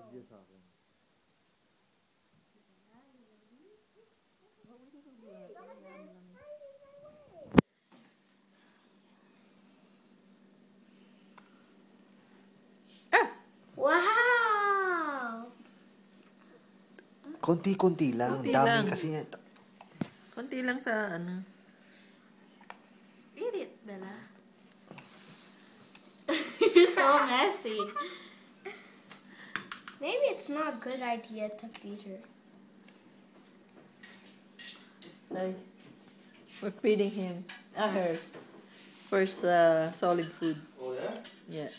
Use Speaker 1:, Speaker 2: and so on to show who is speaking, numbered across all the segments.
Speaker 1: Video sa akin.
Speaker 2: Wow!
Speaker 1: Konti-konti lang.
Speaker 3: Konti
Speaker 1: Dami
Speaker 3: lang.
Speaker 1: kasi niya.
Speaker 3: Konti lang sa ano.
Speaker 2: Eat it, Bella. You're so messy. Maybe it's not a good idea to feed her.
Speaker 3: Like, we're feeding him. Her. First solid food.
Speaker 1: Oh, yeah?
Speaker 3: Yeah.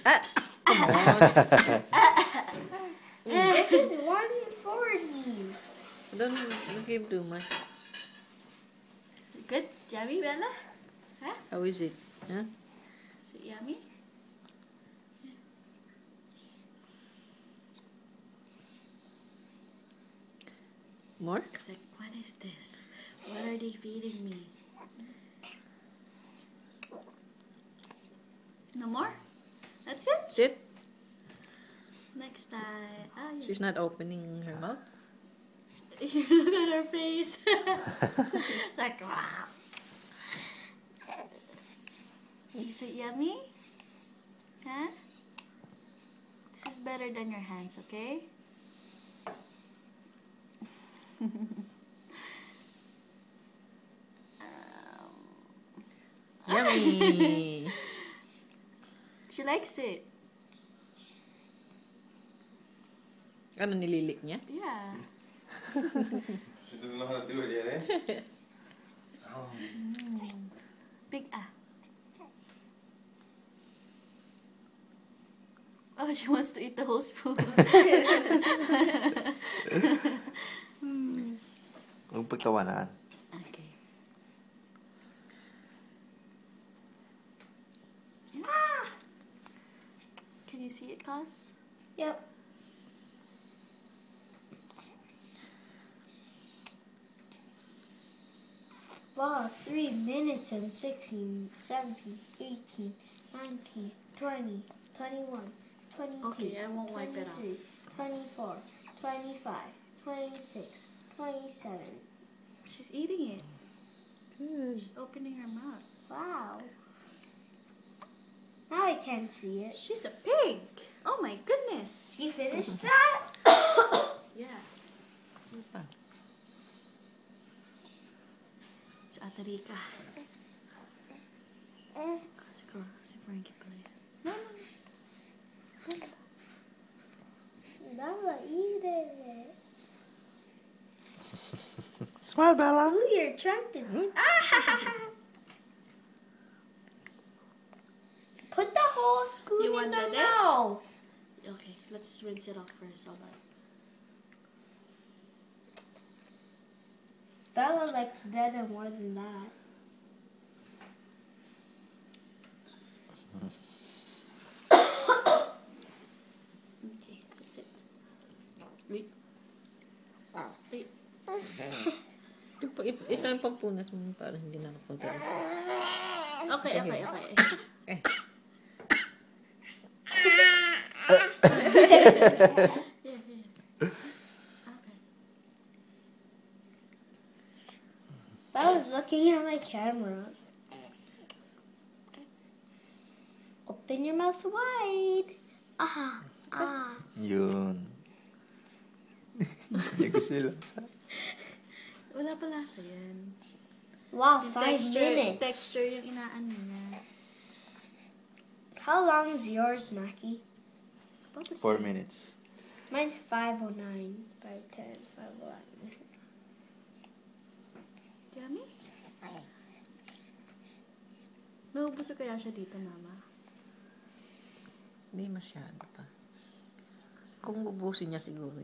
Speaker 3: Ah! Come on.
Speaker 2: This is 140.
Speaker 3: Don't give too much.
Speaker 2: Good? Yummy, Bella? Huh?
Speaker 3: How is it? Huh?
Speaker 2: Is it yummy?
Speaker 3: More?
Speaker 2: It's like, what is this? What are they feeding me? No more? That's it?
Speaker 3: Sit.
Speaker 2: Next time. Ah, yeah.
Speaker 3: She's not opening her mouth.
Speaker 2: Look at her face. Like, wow. Is it yummy? Huh? This is better than your hands, okay?
Speaker 3: Yummy!
Speaker 2: She likes it.
Speaker 3: Ano, nililik niya?
Speaker 2: Yeah.
Speaker 1: She doesn't know how to do it yet, eh?
Speaker 2: Big ah. Oh, she wants to eat the whole spoon.
Speaker 1: Huwag pagtawanan.
Speaker 2: Okay. Ah! Can you see it, Cos? Yep. Wow, 3 minutes and 16, 17, 18, 19, 20, 21, 22,
Speaker 4: Okay, I won't wipe it off.
Speaker 2: 24, 25, 26, 27.
Speaker 4: She's eating it.
Speaker 3: Good.
Speaker 4: She's opening her mouth.
Speaker 2: Wow. Now I can't see it.
Speaker 4: She's a pig. Oh my goodness.
Speaker 2: She finished that?
Speaker 4: Yeah. It's Ate Rica. Kasi ko, si Frankie pala yan. No, no, no.
Speaker 2: Bella, eat it.
Speaker 1: Smile, Bella.
Speaker 2: Ooh, you're attractive. Put the whole spoon
Speaker 4: You
Speaker 2: in
Speaker 4: want
Speaker 2: the
Speaker 4: that?
Speaker 2: mouth.
Speaker 4: Okay, let's rinse it off first. Hold on.
Speaker 2: Bella likes better more than that.
Speaker 4: Okay, that's it. Wait. Wait.
Speaker 3: Ito ang pampunas mo para hindi na nakapunta.
Speaker 4: Okay, okay, okay.
Speaker 3: Eh.
Speaker 4: Yeah, yeah. Okay.
Speaker 2: Bella's looking at my camera. Open your mouth wide. Ah, ah.
Speaker 1: Yun. Hindi ko sila sa...
Speaker 4: Wala pa lasa yan.
Speaker 2: Wow,
Speaker 4: Yung
Speaker 2: 5 minutes.
Speaker 4: Texture yung inaano niya.
Speaker 2: How long is yours, Mackie?
Speaker 4: About the
Speaker 1: 4
Speaker 4: same.
Speaker 1: minutes.
Speaker 2: Mine's 5:09, 5:10, 5:11.
Speaker 4: Yummy? Naubuso kaya siya dito, Mama?
Speaker 3: Hindi masyado pa. Kung ubusin niya siguro.